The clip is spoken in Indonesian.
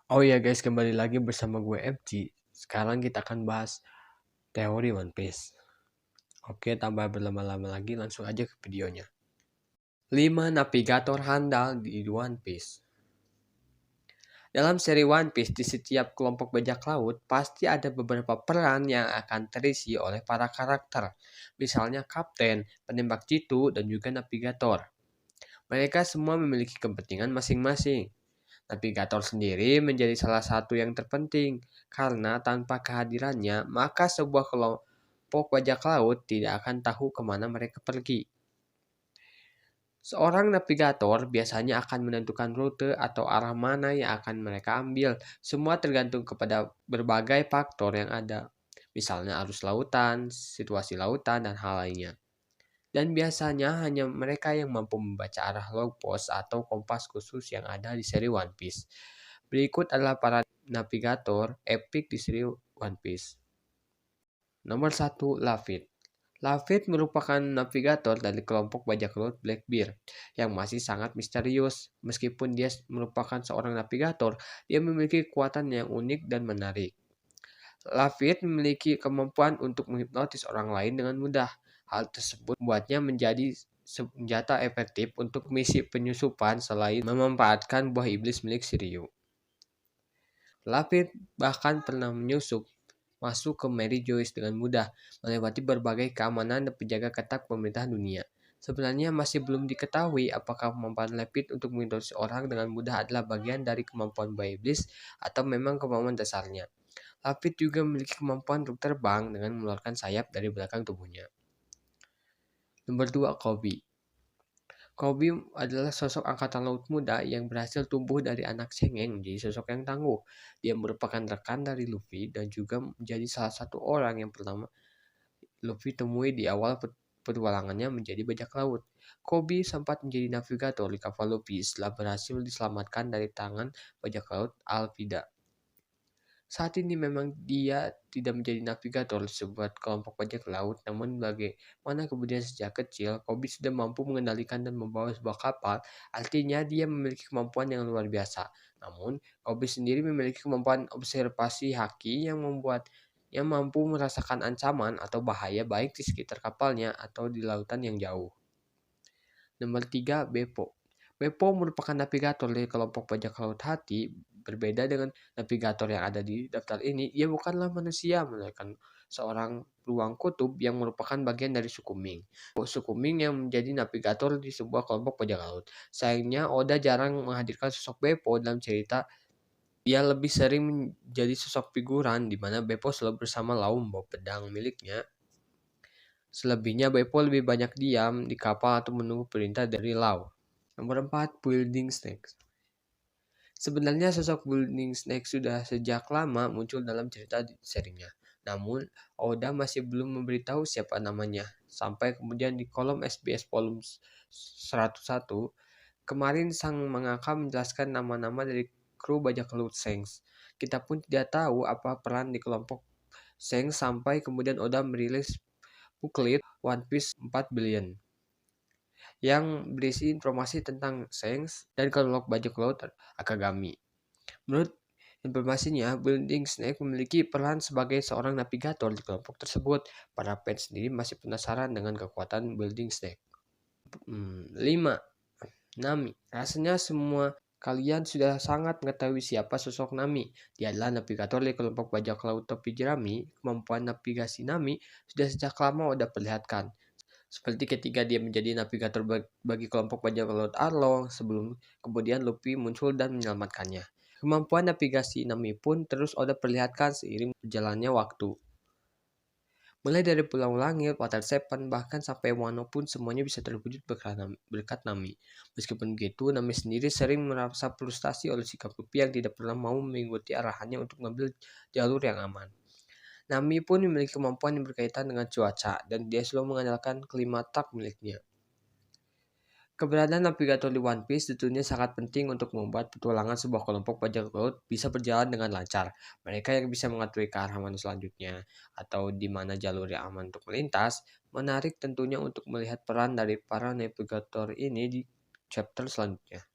Oh ya guys, kembali lagi bersama gue FG. Sekarang kita akan bahas teori One Piece. Oke, tanpa berlama-lama lagi, langsung aja ke videonya. 5 navigator handal di One Piece. Dalam seri One Piece, di setiap kelompok bajak laut, pasti ada beberapa peran yang akan terisi oleh para karakter. Misalnya kapten, penembak jitu, dan juga navigator. Mereka semua memiliki kepentingan masing-masing. Navigator sendiri menjadi salah satu yang terpenting, karena tanpa kehadirannya, maka sebuah kelompok bajak laut tidak akan tahu kemana mereka pergi. Seorang navigator biasanya akan menentukan rute atau arah mana yang akan mereka ambil. Semua tergantung kepada berbagai faktor yang ada, misalnya arus lautan, situasi lautan, dan hal lainnya. Dan biasanya hanya mereka yang mampu membaca arah log post atau kompas khusus yang ada di seri One Piece. Berikut adalah para navigator epic di seri One Piece. Nomor 1, Lafitte. Lafitte merupakan navigator dari kelompok bajak laut Blackbeard yang masih sangat misterius. Meskipun dia merupakan seorang navigator, dia memiliki kekuatan yang unik dan menarik. Lafitte memiliki kemampuan untuk menghipnotis orang lain dengan mudah. Hal tersebut membuatnya menjadi senjata efektif untuk misi penyusupan selain memanfaatkan buah iblis milik Shiryu. Lafitte bahkan pernah menyusup masuk ke Mary Joyce dengan mudah, melewati berbagai keamanan dan penjaga ketat pemerintah dunia. Sebenarnya masih belum diketahui apakah kemampuan Lafitte untuk menghipnotis orang dengan mudah adalah bagian dari kemampuan buah iblis atau memang kemampuan dasarnya. Lafitte juga memiliki kemampuan untuk terbang dengan mengeluarkan sayap dari belakang tubuhnya. Nomor 2, Kobe. Kobe adalah sosok angkatan laut muda yang berhasil tumbuh dari anak cengeng menjadi sosok yang tangguh. Dia merupakan rekan dari Luffy dan juga menjadi salah satu orang yang pertama Luffy temui di awal petualangannya menjadi bajak laut. Kobe sempat menjadi navigator di kapal Luffy setelah berhasil diselamatkan dari tangan bajak laut Alvida. Saat ini memang dia tidak menjadi navigator di sebuah kelompok bajak laut, namun bagaimana kemudian sejak kecil Kobe sudah mampu mengendalikan dan membawa sebuah kapal, artinya dia memiliki kemampuan yang luar biasa. Namun, Kobe sendiri memiliki kemampuan observasi haki yang membuatnya mampu merasakan ancaman atau bahaya baik di sekitar kapalnya atau di lautan yang jauh. Nomor 3, Beppo. Beppo merupakan navigator dari kelompok bajak laut hati. Berbeda dengan navigator yang ada di daftar ini, ia bukanlah manusia, melainkan seorang ruang kutub yang merupakan bagian dari suku Ming. Suku Ming yang menjadi navigator di sebuah kelompok bajak laut. Sayangnya, Oda jarang menghadirkan sosok Beppo dalam cerita. Ia lebih sering menjadi sosok figuran, di mana Beppo selalu bersama Lau membawa pedang miliknya. Selebihnya, Beppo lebih banyak diam di kapal atau menunggu perintah dari Lau. Nomor 4, Building Snakes. Sebenarnya sosok Building Snake sudah sejak lama muncul dalam cerita serinya. Namun, Oda masih belum memberitahu siapa namanya. Sampai kemudian di kolom SBS volume 101, kemarin sang mangaka menjelaskan nama-nama dari kru bajak laut Shanks. Kita pun tidak tahu apa peran di kelompok Shanks sampai kemudian Oda merilis booklet One Piece 4 Billion yang berisi informasi tentang Shanks dan kelompok bajak laut Akagami. Menurut informasinya, Building Snake memiliki peran sebagai seorang navigator di kelompok tersebut. Para fans sendiri masih penasaran dengan kekuatan Building Snake. 5. Nami. Rasanya semua kalian sudah sangat mengetahui siapa sosok Nami. Dia adalah navigator dari kelompok bajak laut topi jerami. Kemampuan navigasi Nami sudah sejak lama sudah perlihatkan. Seperti ketika dia menjadi navigator bagi kelompok bajak laut Arlong sebelum kemudian Luffy muncul dan menyelamatkannya. Kemampuan navigasi Nami pun terus Oda perlihatkan seiring berjalannya waktu. Mulai dari Pulau Langit, Water Seven, bahkan sampai Wano pun semuanya bisa terwujud berkat Nami. Meskipun begitu, Nami sendiri sering merasa frustasi oleh sikap Luffy yang tidak pernah mau mengikuti arahannya untuk mengambil jalur yang aman. Nami pun memiliki kemampuan yang berkaitan dengan cuaca, dan dia selalu mengandalkan kelima tak miliknya. Keberadaan navigator di One Piece tentunya sangat penting untuk membuat petualangan sebuah kelompok bajak laut bisa berjalan dengan lancar. Mereka yang bisa mengatur ke arah mana selanjutnya, atau di mana jalur yang aman untuk melintas, menarik tentunya untuk melihat peran dari para navigator ini di chapter selanjutnya.